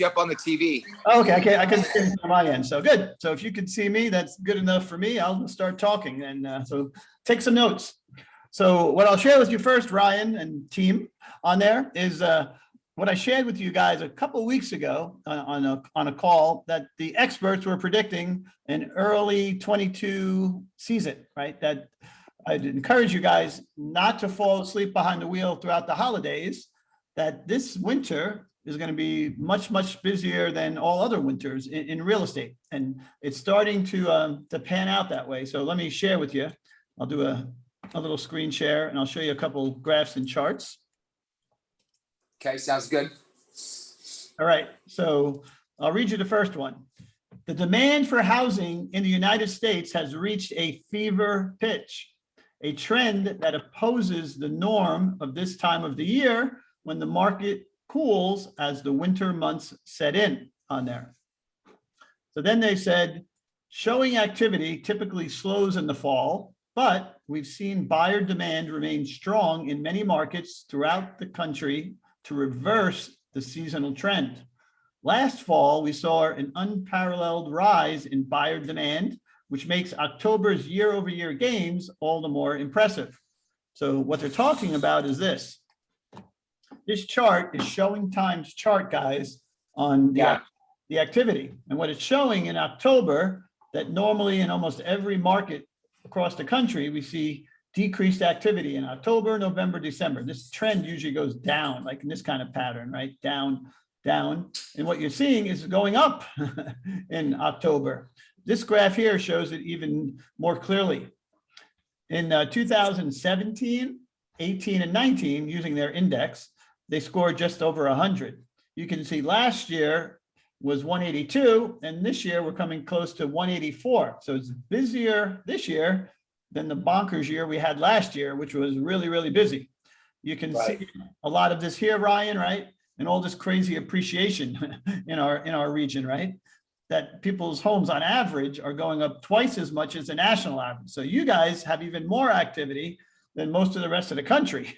you up on the TV. Oh, okay, I can see it on my end. So good. So if you can see me, that's good enough for me. I'll start talking. And so take some notes. So what I'll share with you first, Ryan and team on there is what I shared with you guys a couple of weeks ago on a call that the experts were predicting an early 22 season, right? That I'd encourage you guys not to fall asleep behind the wheel throughout the holidays, that this winter is going to be much, much busier than all other winters in real estate. And it's starting to pan out that way. So let me share with you. I'll do a little screen share and I'll show you a couple graphs and charts. Okay, sounds good. All right, so I'll read you the first one. The demand for housing in the United States has reached a fever pitch, a trend that opposes the norm of this time of the year when the market cools as the winter months set in on there. So then they said, showing activity typically slows in the fall, but we've seen buyer demand remain strong in many markets throughout the country to reverse the seasonal trend. Last fall, we saw an unparalleled rise in buyer demand, which makes October's year-over-year gains all the more impressive. So what they're talking about is this. This chart is showing times chart, guys, on the activity. And what it's showing in October, that normally in almost every market across the country, we see decreased activity in October, November, December. This trend usually goes down, like in this kind of pattern, right? Down, down. And what you're seeing is going up in October. This graph here shows it even more clearly. In 2017, 18, and 19, using their index, they scored just over 100. You can see last year was 182, and this year we're coming close to 184. So it's busier this year than the bonkers year we had last year, which was really, really busy. You can see a lot of this here, Ryan, right? And all this crazy appreciation in our region, right? That people's homes on average are going up twice as much as the national average. So you guys have even more activity than most of the rest of the country.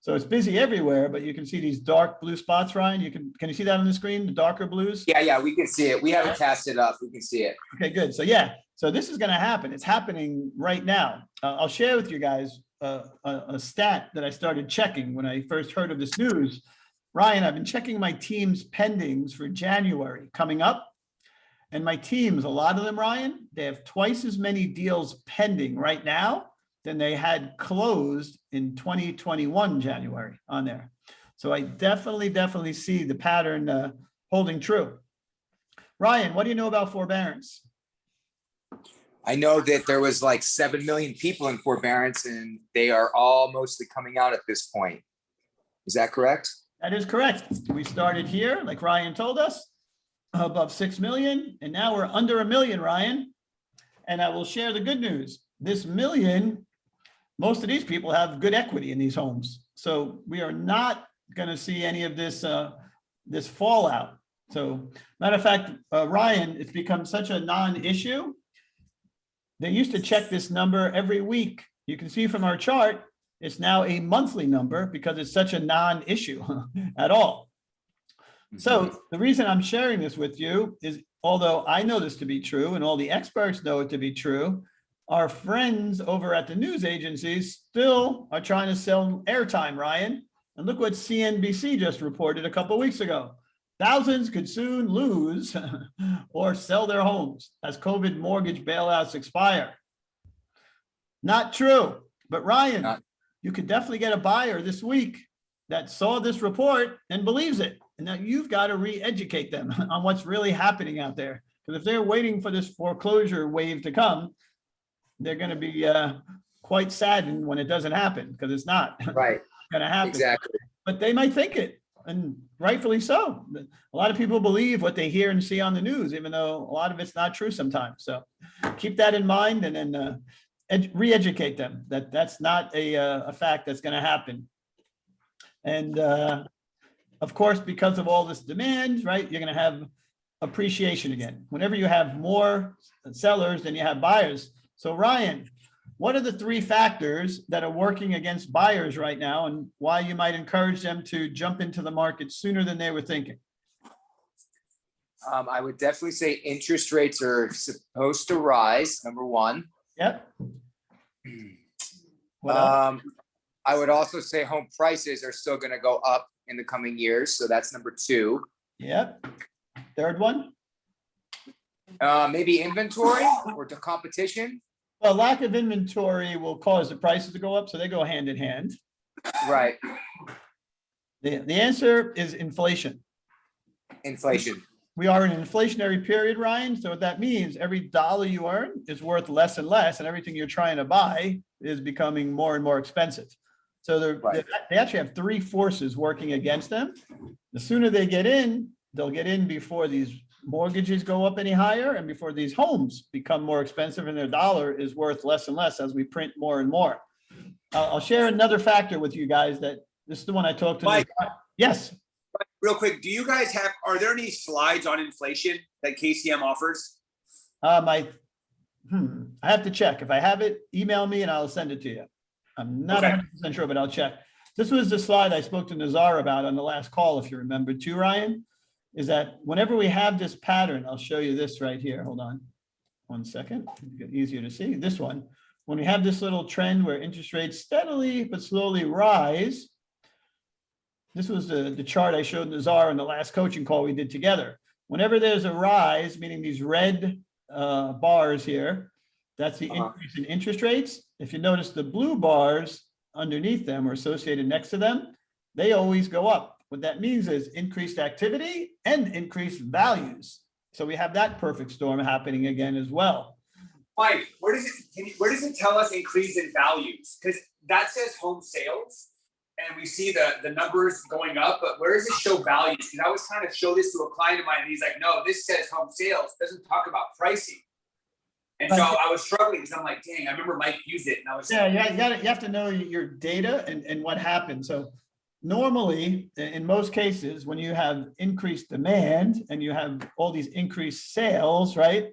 So it's busy everywhere, but you can see these dark blue spots, Ryan. Can you see that on the screen, the darker blues? Yeah, we can see it. We haven't cast it up. We can see it. Okay, good. So yeah, so this is going to happen. It's happening right now. I'll share with you guys a stat that I started checking when I first heard of this news. Ryan, I've been checking my team's pendings for January coming up. And my teams, a lot of them, Ryan, they have twice as many deals pending right now than they had closed in 2021 January on there. So I definitely see the pattern holding true. Ryan, what do you know about forbearance? I know that there was like 7 million people in forbearance and they are all mostly coming out at this point. Is that correct? That is correct. We started here, like Ryan told us, above 6 million, and now we're under 1 million, Ryan. And I will share the good news. This million, most of these people have good equity in these homes. So we are not going to see any of this this fallout. So matter of fact, Ryan, it's become such a non-issue. They used to check this number every week. You can see from our chart, it's now a monthly number because it's such a non-issue at all. So the reason I'm sharing this with you is, although I know this to be true and all the experts know it to be true, our friends over at the news agencies still are trying to sell airtime, Ryan. And look what CNBC just reported a couple of weeks ago. Thousands could soon lose or sell their homes as COVID mortgage bailouts expire. Not true, but Ryan, you could definitely get a buyer this week that saw this report and believes it. And now you've got to re-educate them on what's really happening out there. Because if they're waiting for this foreclosure wave to come, they're going to be quite saddened when it doesn't happen, because it's not going to happen. Exactly. But they might think it, and rightfully so. A lot of people believe what they hear and see on the news, even though a lot of it's not true sometimes. So keep that in mind, and then re-educate them that that's not a fact that's going to happen. And of course, because of all this demand, right, you're going to have appreciation again. Whenever you have more sellers than you have buyers. So Ryan, what are the 3 factors that are working against buyers right now, and why you might encourage them to jump into the market sooner than they were thinking? I would definitely say interest rates are supposed to rise, number one. Yep. What else? I would also say home prices are still going to go up in the coming years. So that's number two. Yep. Third one? Maybe inventory or to competition. Well, lack of inventory will cause the prices to go up, so they go hand in hand. Right. The answer is inflation. Inflation. We are in an inflationary period, Ryan. So what that means, every dollar you earn is worth less and less, and everything you're trying to buy is becoming more and more expensive. So they actually have three forces working against them. The sooner they get in, they'll get in before these mortgages go up any higher and before these homes become more expensive and their dollar is worth less and less as we print more and more. I'll share another factor with you guys that this is the one I talked to. Mike. Yes. Real quick, do you guys have, are there any slides on inflation that KCM offers? I have to check. If I have it, email me and I'll send it to you. I'm not Okay. 100% sure, but I'll check. This was the slide I spoke to Nazar about on the last call, if you remember too, Ryan, is that whenever we have this pattern, I'll show you this right here. Hold on 1 second. Get easier to see this one. When we have this little trend where interest rates steadily but slowly rise, this was the chart I showed Nazar in the last coaching call we did together. Whenever there's a rise, meaning these red bars here, that's the increase in interest rates. If you notice the blue bars underneath them or associated next to them, they always go up. What that means is increased activity and increased values. So we have that perfect storm happening again as well. Mike, where does it tell us increase in values? Because that says home sales and we see the numbers going up, but where does it show values? Because I was trying to show this to a client of mine and he's like, no, this says home sales, it doesn't talk about pricing. And so I was struggling because I'm like, dang, I remember Mike used it and I was you have to know your data and what happened. So normally, in most cases, when you have increased demand and you have all these increased sales, right?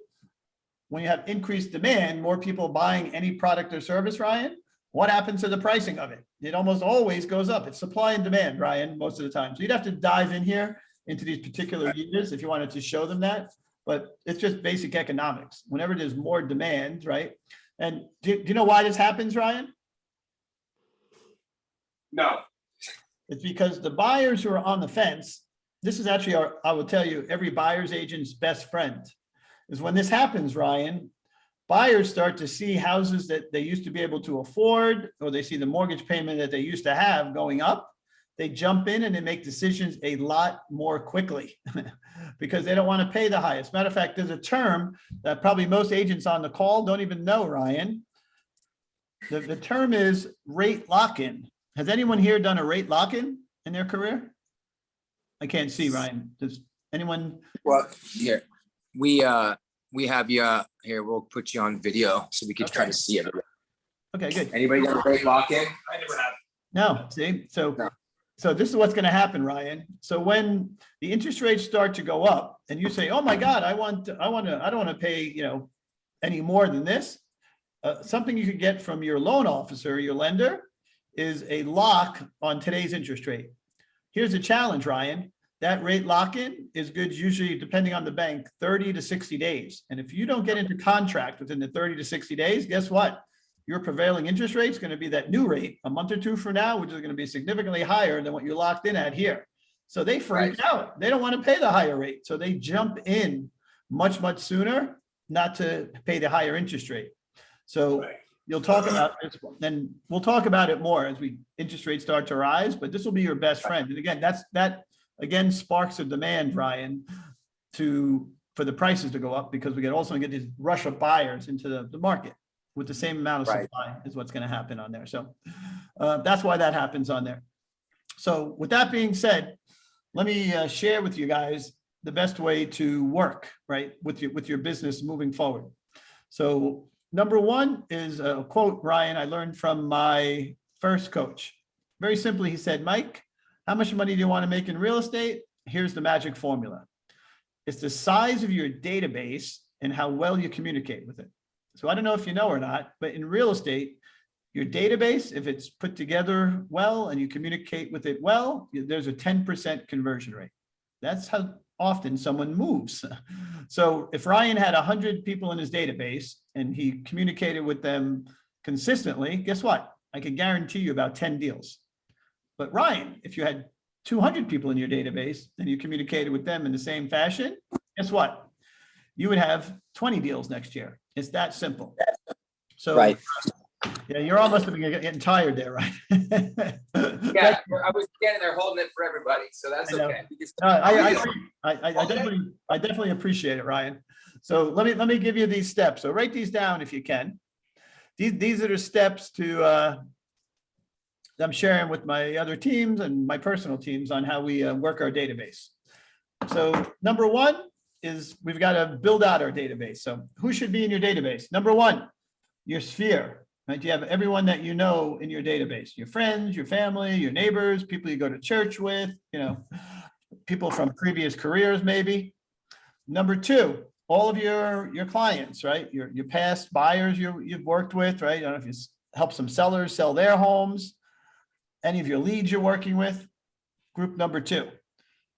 When you have increased demand, more people buying any product or service, Ryan, what happens to the pricing of it? It almost always goes up. It's supply and demand, Ryan, most of the time. So you'd have to dive in here into these particular years if you wanted to show them that. But it's just basic economics. Whenever there's more demand, right? And do you know why this happens, Ryan? no. It's because the buyers who are on the fence, this is actually I will tell you, every buyer's agent's best friend, is when this happens, Ryan, buyers start to see houses that they used to be able to afford, or they see the mortgage payment that they used to have going up. They jump in and they make decisions a lot more quickly because they don't want to pay the highest. Matter of fact, there's a term that probably most agents on the call don't even know, Ryan. The term is rate lock-in. Has anyone here done a rate lock-in in their career? I can't see, Ryan. Does anyone? Well, here we have you here. We'll put you on video so we can try to see it. Okay, good. Anybody got a rate lock-in? I never have. No, see, so No. So this is what's going to happen, Ryan. So when the interest rates start to go up and you say, oh my God, I don't want to pay, any more than this. Something you could get from your loan officer, your lender, is a lock on today's interest rate. Here's the challenge, Ryan. That rate lock-in is good usually, depending on the bank, 30 to 60 days. And if you don't get into contract within the 30 to 60 days, guess what? Your prevailing interest rate is going to be that new rate a month or two from now, which is going to be significantly higher than what you're locked in at here. So they freak out. They don't want to pay the higher rate. So they jump in much, much sooner, not to pay the higher interest rate. So you'll talk about this, then we'll talk about it more as interest rates start to rise, but this will be your best friend. And again, that sparks a demand, Ryan, for the prices to go up, because we can also get this rush of buyers into the market with the same amount of supply is what's going to happen on there. So that's why that happens on there. So with that being said, let me share with you guys the best way to work, right, with your business moving forward. So number one is a quote, Ryan, I learned from my first coach. Very simply, he said, Mike, how much money do you want to make in real estate? Here's the magic formula. It's the size of your database and how well you communicate with it. So I don't know if you know or not, but in real estate, your database, if it's put together well and you communicate with it well, there's a 10% conversion rate. That's how often someone moves. So if Ryan had 100 people in his database and he communicated with them consistently, guess what? I could guarantee you about 10 deals. But Ryan, if you had 200 people in your database and you communicated with them in the same fashion, guess what? You would have 20 deals next year. It's that simple. So Right. yeah, you're almost getting tired there, right? Yeah, I was getting there holding it for everybody, so that's I know. okay. Because No, I definitely appreciate it, Ryan. So let me give you these steps. So write these down if you can. These are the steps to I'm sharing with my other teams and my personal teams on how we work our database. So number one is we've got to build out our database. So who should be in your database? Number one, your sphere, right? You have everyone that you know in your database, your friends, your family, your neighbors, people you go to church with, you know, people from previous careers, maybe. Number two, all of your clients, right? Your past buyers you've worked with, right? I don't know if you help some sellers sell their homes, any of your leads you're working with, group number two.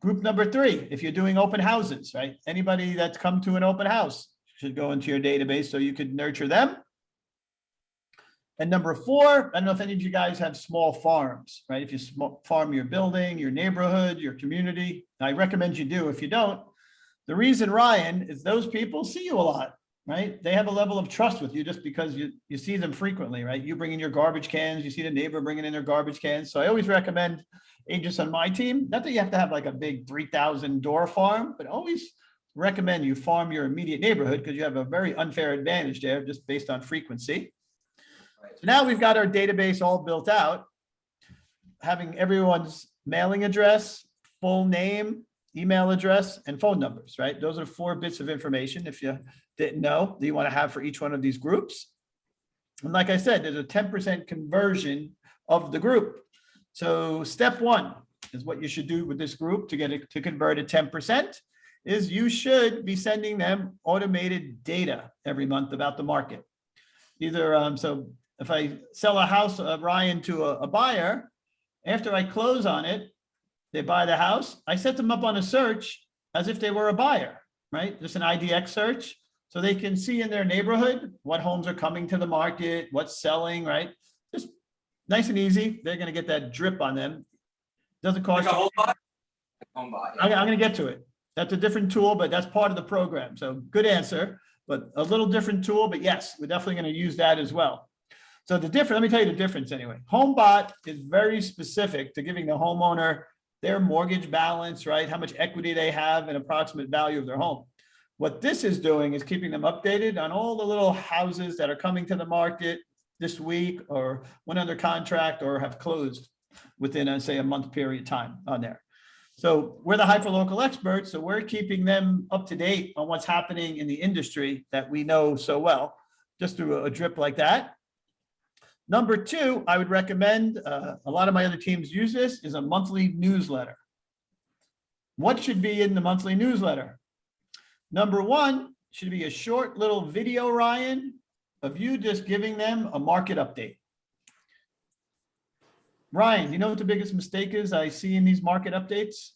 Group number three, if you're doing open houses, right? Anybody that's come to an open house should go into your database so you could nurture them. And number four, I don't know if any of you guys have small farms, right? If you farm your building, your neighborhood, your community, I recommend you do. If you don't, the reason, Ryan, is those people see you a lot, right? They have a level of trust with you just because you see them frequently, right? You bring in your garbage cans, you see the neighbor bringing in their garbage cans. So I always recommend agents on my team, not that you have to have like a big 3,000 door farm, but always recommend you farm your immediate neighborhood because you have a very unfair advantage there just based on frequency. So now we've got our database all built out, having everyone's mailing address, full name, email address, and phone numbers, right? Those are 4 bits of information, if you didn't know, that you want to have for each one of these groups. And like I said, there's a 10% conversion of the group. So step one is what you should do with this group to get it to convert at 10% is you should be sending them automated data every month about the market. Either, so if I sell a house, Ryan, to a buyer, after I close on it, they buy the house, I set them up on a search as if they were a buyer, right? Just an IDX search. So they can see in their neighborhood what homes are coming to the market, what's selling, right? Just nice and easy. They're going to get that drip on them. Doesn't cost Like a you. home buy. I'm going to get to it. That's a different tool, but that's part of the program. So good answer, but a little different tool. But yes, we're definitely going to use that as well. So the difference, let me tell you the difference anyway. HomeBot is very specific to giving the homeowner their mortgage balance, right? How much equity they have and approximate value of their home. What this is doing is keeping them updated on all the little houses that are coming to the market this week or went under contract or have closed within, say, a month period of time on there. So we're the hyperlocal experts, so we're keeping them up to date on what's happening in the industry that we know so well, just through a drip like that. Number two, I would recommend, a lot of my other teams use this, is a monthly newsletter. What should be in the monthly newsletter? Number one should be a short little video, Ryan, of you just giving them a market update. Ryan, you know what the biggest mistake is I see in these market updates?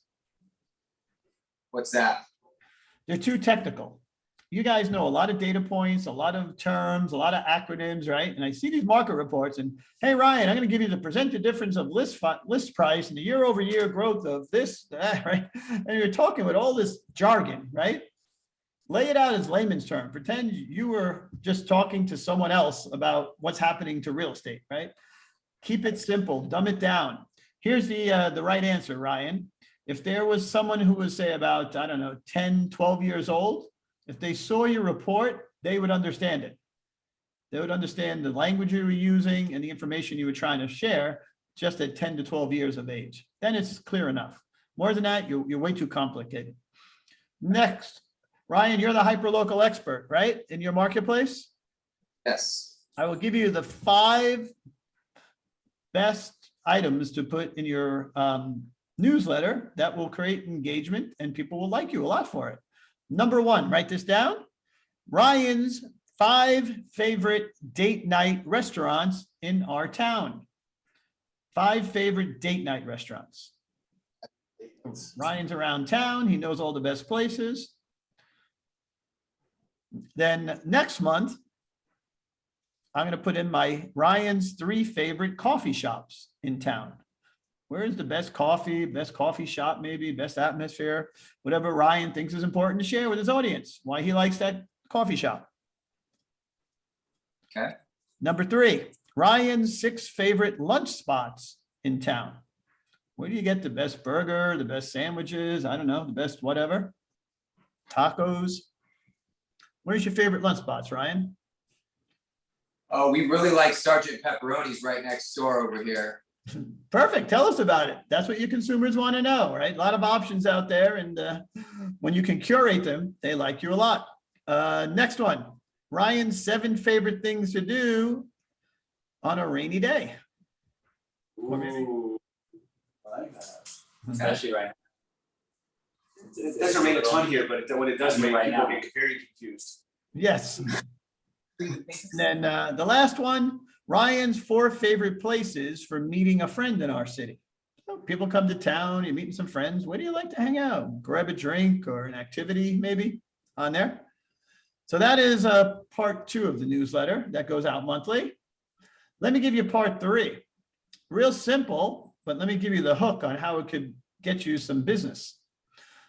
What's that? They're too technical. You guys know a lot of data points, a lot of terms, a lot of acronyms, right? And I see these market reports and, hey, Ryan, I'm going to give you the percentage difference of list price and the year-over-year growth of this, that, right? And you're talking with all this jargon, right? Lay it out as layman's term. Pretend you were just talking to someone else about what's happening to real estate, right? Keep it simple, dumb it down. Here's the right answer, Ryan. If there was someone who was, say, about, I don't know, 10, 12 years old, if they saw your report, they would understand it. They would understand the language you were using and the information you were trying to share just at 10 to 12 years of age. Then it's clear enough. More than that, you're way too complicated. Next, Ryan, you're the hyperlocal expert, right? In your marketplace? Yes. I will give you the 5 best items to put in your newsletter that will create engagement and people will like you a lot for it. Number 1, write this down. Ryan's 5 favorite date night restaurants in our town. 5 favorite date night restaurants. Ryan's around town. He knows all the best places. Then next month, I'm going to put in my Ryan's 3 favorite coffee shops in town. Where's the best coffee shop, maybe best atmosphere, whatever Ryan thinks is important to share with his audience, why he likes that coffee shop. Okay. Number 3, Ryan's 6 favorite lunch spots in town. Where do you get the best burger, the best sandwiches? I don't know, the best whatever. Tacos. Where's your favorite lunch spots, Ryan? Oh, we really like Sergeant Pepperoni's right next door over here. Perfect. Tell us about it. That's what your consumers want to know, right? A lot of options out there. And when you can curate them, they like you a lot. Next one, Ryan's 7 favorite things to do on a rainy day. Or maybe. I like that. Especially right now. It doesn't rain a ton here, but when it does rain, people get very confused. Yes. And then the last one, Ryan's 4 favorite places for meeting a friend in our city. So people come to town, you're meeting some friends. Where do you like to hang out? Grab a drink or an activity maybe on there. So that is part 2 of the newsletter that goes out monthly. Let me give you part 3. Real simple, but let me give you the hook on how it could get you some business.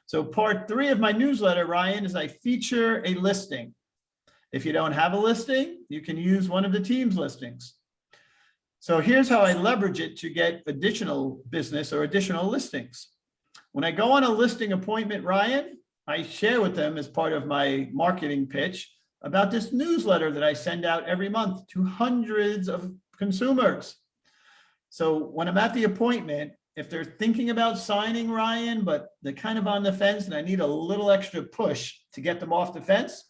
So part 3 of my newsletter, Ryan, is I feature a listing. If you don't have a listing, you can use one of the team's listings. So here's how I leverage it to get additional business or additional listings. When I go on a listing appointment, Ryan, I share with them as part of my marketing pitch about this newsletter that I send out every month to hundreds of consumers. So when I'm at the appointment, if they're thinking about signing, Ryan, but they're kind of on the fence and I need a little extra push to get them off the fence,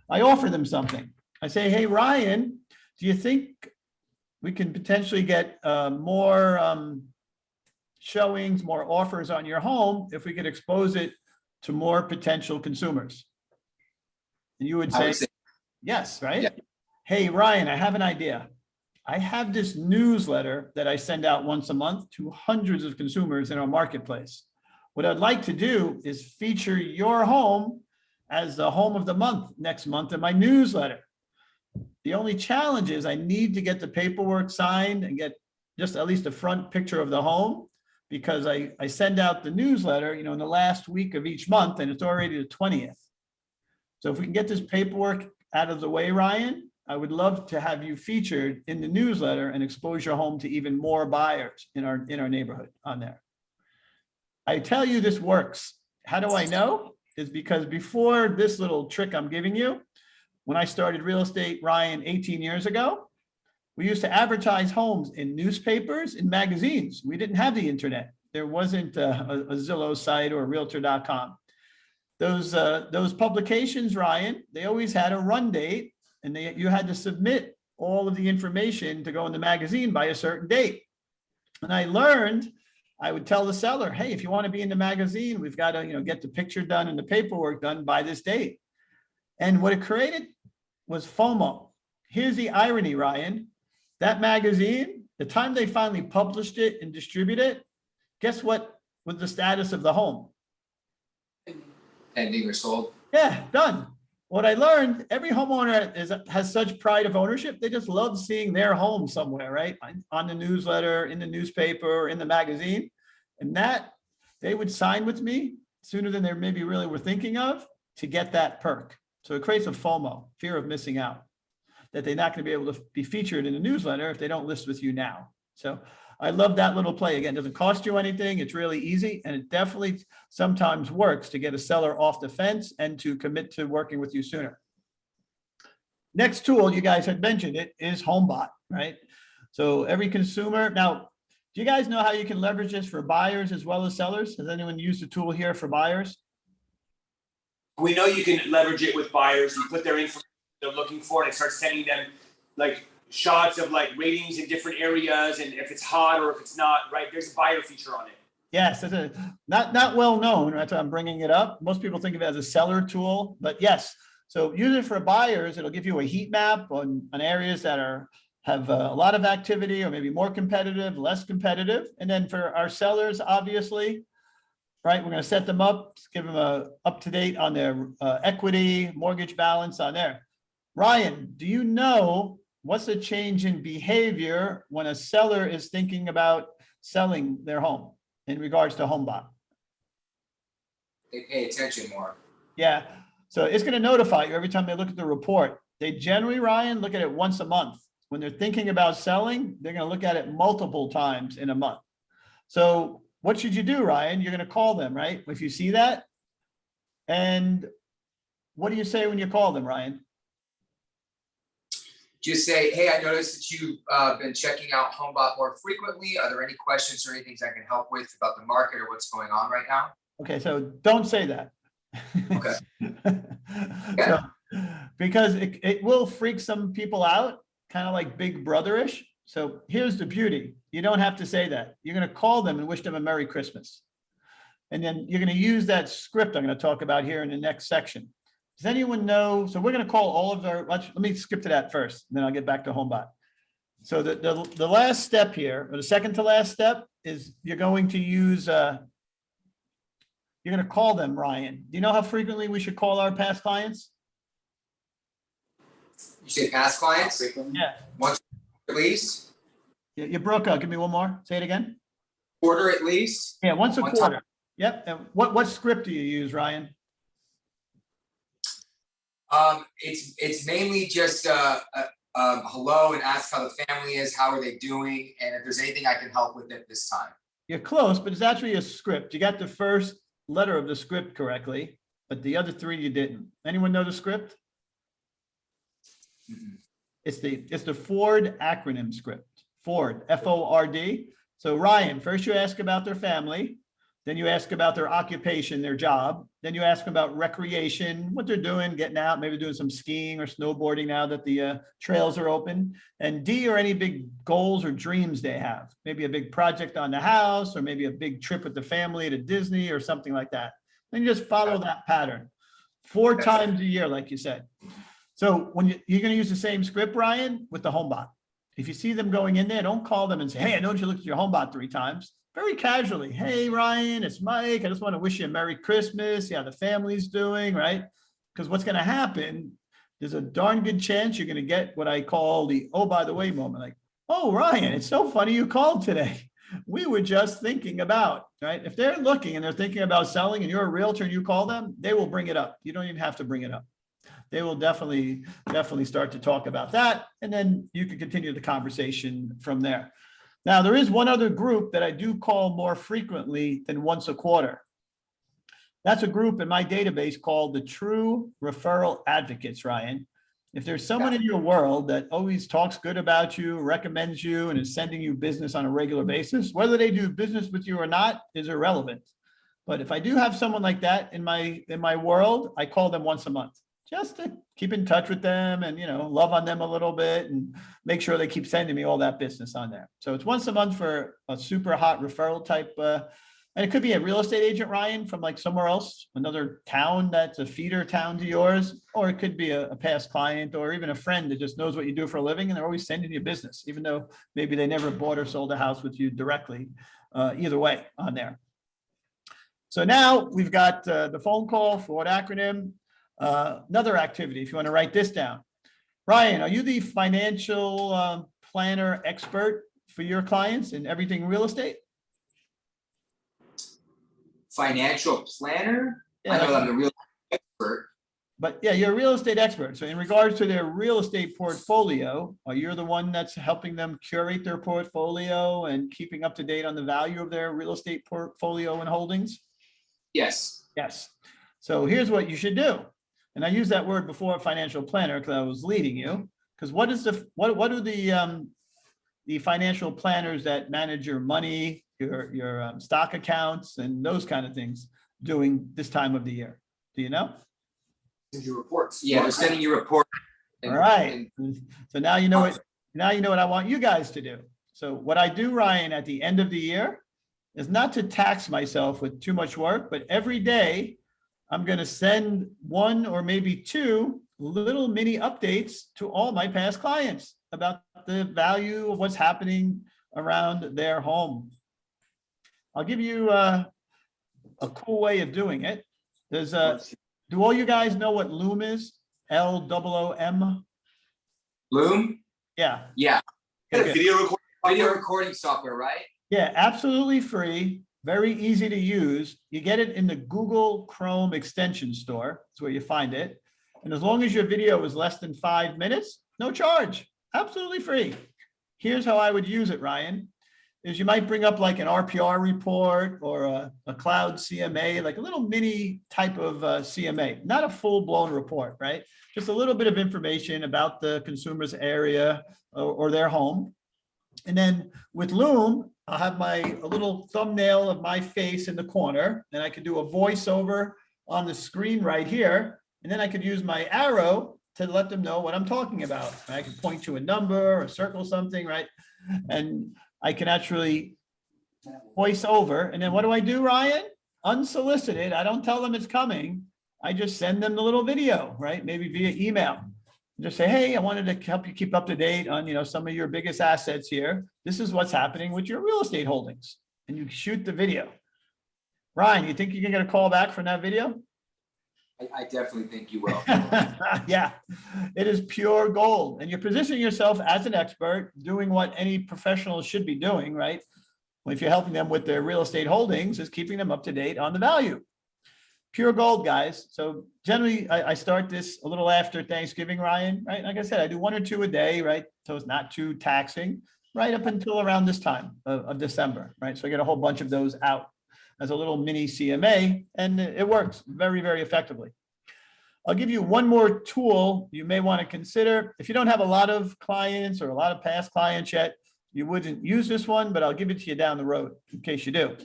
I offer them something. I say, hey, Ryan, do you think we can potentially get more showings, more offers on your home if we could expose it to more potential consumers? And you would say, yes, right? Yeah. Hey, Ryan, I have an idea. I have this newsletter that I send out once a month to hundreds of consumers in our marketplace. What I'd like to do is feature your home as the home of the month next month in my newsletter. The only challenge is I need to get the paperwork signed and get just at least a front picture of the home, because I send out the newsletter, in the last week of each month, and it's already the 20th. So if we can get this paperwork out of the way, Ryan, I would love to have you featured in the newsletter and expose your home to even more buyers in our neighborhood on there. I tell you this works. How do I know? Is because before this little trick I'm giving you, when I started real estate, Ryan, 18 years ago, we used to advertise homes in newspapers and magazines. We didn't have the internet. There wasn't a Zillow site or Realtor.com. Those publications, Ryan, they always had a run date, and you had to submit all of the information to go in the magazine by a certain date. And I learned, I would tell the seller, hey, if you want to be in the magazine, we've got to, get the picture done and the paperwork done by this date. And what it created was FOMO. Here's the irony, Ryan. That magazine, the time they finally published it and distributed it, guess what was the status of the home? Pending or sold. Yeah, done. What I learned, every homeowner has such pride of ownership. They just love seeing their home somewhere, right? On the newsletter, in the newspaper, in the magazine. And that they would sign with me sooner than they maybe really were thinking of to get that perk. So it creates a FOMO, fear of missing out, that they're not going to be able to be featured in the newsletter if they don't list with you now. So I love that little play. Again, it doesn't cost you anything. It's really easy. And it definitely sometimes works to get a seller off the fence and to commit to working with you sooner. Next tool, you guys had mentioned it, is HomeBot, right? So every consumer, now, do you guys know how you can leverage this for buyers as well as sellers? Has anyone used the tool here for buyers? We know you can leverage it with buyers. You put their information they're looking for, and it starts sending them like shots of like ratings in different areas, and if it's hot or if it's not, right? There's a buyer feature on it. Yes, it's not well known. That's why I'm bringing it up. Most people think of it as a seller tool, but yes. So use it for buyers. It'll give you a heat map on areas that have a lot of activity or maybe more competitive, less competitive. And then for our sellers, obviously, right? We're going to set them up, give them a up-to-date on their equity, mortgage balance on there. Ryan, do you know what's the change in behavior when a seller is thinking about selling their home in regards to HomeBot? They pay attention more. Yeah, so it's going to notify you every time they look at the report. They generally, Ryan, look at it once a month. When they're thinking about selling, they're going to look at it multiple times in a month. So what should you do, Ryan? You're going to call them, right? If you see that. And what do you say when you call them, Ryan? Just say, hey, I noticed that you've been checking out HomeBot more frequently. Are there any questions or anything I can help with about the market or what's going on right now? Okay, so don't say that. Okay. So, because it will freak some people out, kind of like Big Brother-ish. So here's the beauty. You don't have to say that. You're going to call them and wish them a Merry Christmas. And then you're going to use that script I'm going to talk about here in the next section. Does anyone know? So we're going to call all of our, let me skip to that first, and then I'll get back to HomeBot. So the last step here, or the second to last step, is you're going to use, you're going to call them, Ryan. Do you know how frequently we should call our past clients? You say past clients? Yeah. Once at least? You broke up. Give me one more. Say it again. Quarter at least? Yeah, once a One quarter. time. Yep. And what script do you use, Ryan? It's mainly just hello and ask how the family is, how are they doing, and if there's anything I can help with at this time. You're close, but it's actually a script. You got the first letter of the script correctly, but the other three you didn't. Anyone know the script? Mhm. It's the Ford acronym script. Ford, F-O-R-D. So Ryan, first you ask about their family, then you ask about their occupation, their job, then you ask them about recreation, what they're doing, getting out, maybe doing some skiing or snowboarding now that the trails are open. And D, are any big goals or dreams they have, maybe a big project on the house, or maybe a big trip with the family to Disney or something like that. Then you just follow that pattern 4 times a year, like you said. So when you're going to use the same script, Ryan, with the HomeBot. If you see them going in there, don't call them and say, hey, I noticed you looked at your HomeBot 3 times. Very casually. Hey, Ryan, it's Mike. I just want to wish you a Merry Christmas. See how the family's doing, right? Because what's going to happen, there's a darn good chance you're going to get what I call the, oh, by the way moment. Like, oh, Ryan, it's so funny you called today. We were just thinking about, right? If they're looking and they're thinking about selling and you're a realtor and you call them, they will bring it up. You don't even have to bring it up. They will definitely start to talk about that. And then you can continue the conversation from there. Now, there is one other group that I do call more frequently than once a quarter. That's a group in my database called the True Referral Advocates, Ryan. If there's someone in your world that always talks good about you, recommends you, and is sending you business on a regular basis, whether they do business with you or not is irrelevant. But if I do have someone like that in my world, I call them once a month, just to keep in touch with them and, love on them a little bit and make sure they keep sending me all that business on there. So it's once a month for a super hot referral type. And it could be a real estate agent, Ryan, from like somewhere else, another town that's a feeder town to yours, or it could be a past client or even a friend that just knows what you do for a living and they're always sending you business, even though maybe they never bought or sold a house with you directly, either way on there. So now we've got the phone call, Ford acronym. Another activity, if you want to write this down. Ryan, are you the financial planner expert for your clients in everything real estate? Financial planner? Yeah, I know I'm the real expert. But yeah, you're a real estate expert. So in regards to their real estate portfolio, are you the one that's helping them curate their portfolio and keeping up to date on the value of their real estate portfolio and holdings? Yes. Yes. So here's what you should do. And I used that word before, financial planner, because I was leading you. Because what do the financial planners that manage your money, your stock accounts, and those kind of things doing this time of the year? Do you know? Send you reports. Yeah, they're sending you reports. All right. So now you know what. Now you know what I want you guys to do. So what I do, Ryan, at the end of the year, is not to tax myself with too much work, but every day, I'm going to send 1 or maybe 2 little mini updates to all my past clients about the value of what's happening around their home. I'll give you a cool way of doing it. There's do all you guys know what Loom is? Loom? Loom? Yeah. Yeah, Okay, good. Video recording. video recording software, right? Yeah, absolutely free, very easy to use. You get it in the Google Chrome extension store. That's where you find it. And as long as your video is less than 5 minutes, no charge, absolutely free. Here's how I would use it, Ryan, is you might bring up like an RPR report or a cloud CMA, like a little mini type of CMA, not a full blown report, right? Just a little bit of information about the consumer's area or their home. And then with Loom, I'll have a little thumbnail of my face in the corner, and I could do a voiceover on the screen right here. And then I could use my arrow to let them know what I'm talking about. I can point to a number or circle something, right? And I can actually voice over. And then what do, Ryan? Unsolicited. I don't tell them it's coming. I just send them the little video, right? Maybe via email. Just say, hey, I wanted to help you keep up to date on, some of your biggest assets here. This is what's happening with your real estate holdings. And you shoot the video. Ryan, you think you can get a call back from that video? I definitely think you will. Yeah, it is pure gold. And you're positioning yourself as an expert, doing what any professional should be doing, right? If you're helping them with their real estate holdings, is keeping them up to date on the value. Pure gold, guys. So generally, I start this a little after Thanksgiving, Ryan, right? Like I said, I do 1 or 2 a day, right? So it's not too taxing, right up until around this time of December, right? So I get a whole bunch of those out as a little mini CMA, and it works very, very effectively. I'll give you one more tool you may want to consider. If you don't have a lot of clients or a lot of past clients yet, you wouldn't use this one, but I'll give it to you down the road in case you do.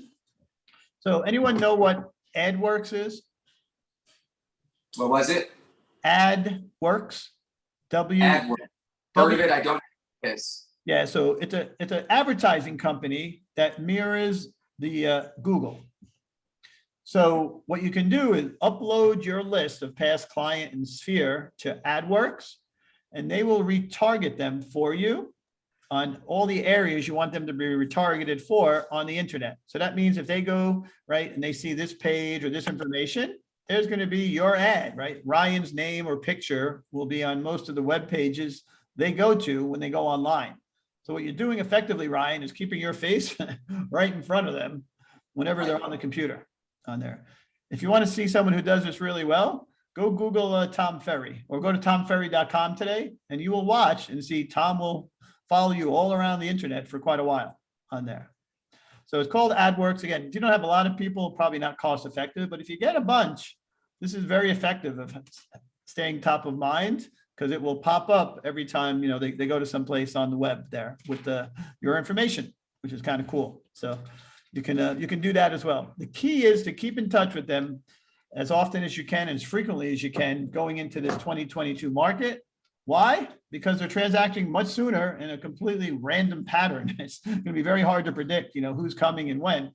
So anyone know what AdWorks is? What was it? AdWorks. AdWorks. Heard of it? I don't know this. Yeah, so it's an advertising company that mirrors the Google. So what you can do is upload your list of past client and sphere to AdWorks, and they will retarget them for you on all the areas you want them to be retargeted for on the internet. So that means if they go, right, and they see this page or this information, there's going to be your ad, right? Ryan's name or picture will be on most of the web pages they go to when they go online. So what you're doing effectively, Ryan, is keeping your face right in front of them whenever they're on the computer on there. If you want to see someone who does this really well, go Google Tom Ferry or go to tomferry.com today, and you will watch and see Tom will follow you all around the internet for quite a while on there. So it's called AdWorks. Again, if you don't have a lot of people, probably not cost effective, but if you get a bunch, this is very effective of staying top of mind, because it will pop up every time, they go to some place on the web there with your information, which is kind of cool. So you can do that as well. The key is to keep in touch with them as often as you can, and as frequently as you can, going into this 2022 market. Why? Because they're transacting much sooner in a completely random pattern. It's going to be very hard to predict, who's coming and when.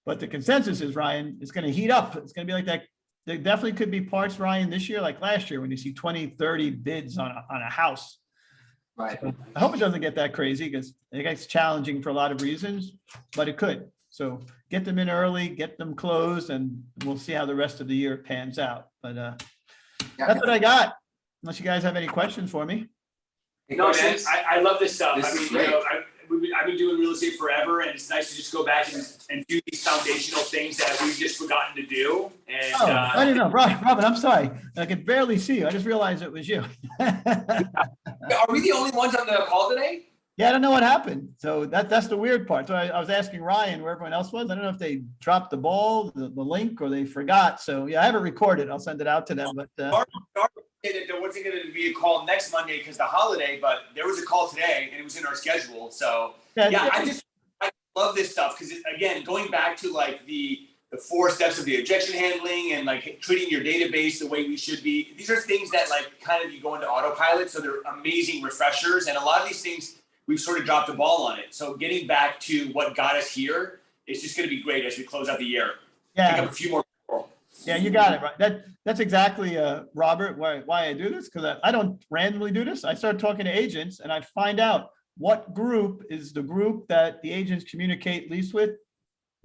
But the consensus is, Ryan, it's going to heat up. It's going to be like that. There definitely could be parts, Ryan, this year, like last year, when you see 20, 30 bids on a house. Right. So I hope it doesn't get that crazy, because it gets challenging for a lot of reasons, but it could. So get them in early, get them closed, and we'll see how the rest of the year pans out. But that's what I got. Unless you guys have any questions for me. No, man, I love this stuff. This I is mean, great. I've been doing real estate forever, and it's nice to just go back and do these foundational things that we've just forgotten to do. And I don't know, Robin, I'm sorry. I could barely see you. I just realized it was you. are we the only ones on the call today? Yeah, I don't know what happened. So that's the weird part. So I was asking Ryan where everyone else was. I don't know if they dropped the ball, the link, or they forgot. So yeah, I have it recorded. I'll send it out to them. But That there wasn't going to be a call next Monday because the holiday, but there was a call today, and it was in our schedule. So yeah, I love this stuff because, again, going back to like the 4 steps of the objection handling and like treating your database the way we should be. These are things that like kind of you go into autopilot, so they're amazing refreshers. And a lot of these things we've sort of dropped the ball on it. So getting back to what got us here is just going to be great as we close out the year. yeah, Pick up a few more people. yeah, you got it right. That's exactly Robert, why I do this, because I don't randomly do this. I start talking to agents and I find out what group is the group that the agents communicate least with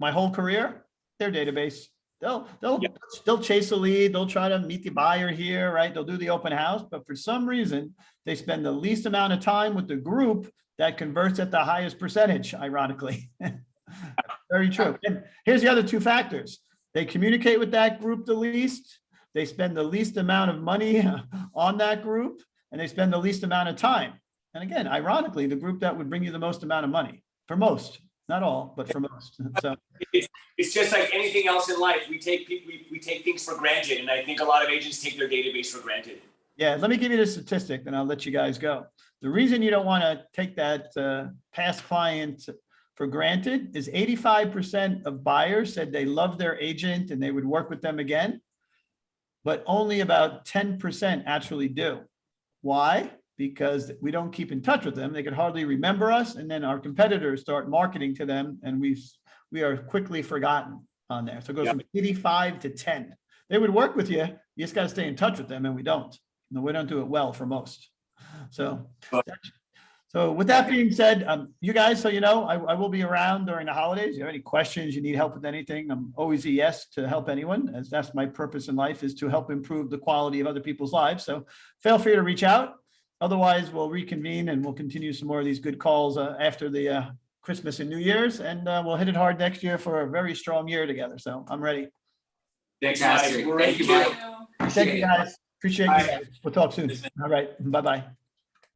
my whole career, their database. They'll chase a lead. They'll try to meet the buyer here, right? They'll do the open house, but for some reason, they spend the least amount of time with the group that converts at the highest percentage, ironically. Very true. And here's the other two factors. They communicate with that group the least, they spend the least amount of money on that group, and they spend the least amount of time. And again, ironically, the group that would bring you the most amount of money, for most, not all, but for most. So It's just like anything else in life. We take things for granted, and I think a lot of agents take their database for granted. yeah, let me give you the statistic, and I'll let you guys go. The reason you don't want to take that past client for granted is 85% of buyers said they love their agent and they would work with them again, but only about 10% actually do. Why? Because we don't keep in touch with them. They could hardly remember us, and then our competitors start marketing to them, and we are quickly forgotten on there. So it goes from 85 to 10. They would work with you. You just got to stay in touch with them, and we don't. No, we don't do it well for most. So with that being said, you guys, so you know, I will be around during the holidays. If you have any questions, you need help with anything, I'm always a yes to help anyone, as that's my purpose in life, is to help improve the quality of other people's lives. So feel free to reach out. Otherwise, we'll reconvene and we'll continue some more of these good calls after the Christmas and New Year's, and we'll hit it hard next year for a very strong year together. So I'm ready. Thanks, Mike. Fantastic. Thank you, Mike. Thank you, guys. Appreciate you guys. We'll talk soon. All right. Bye-bye.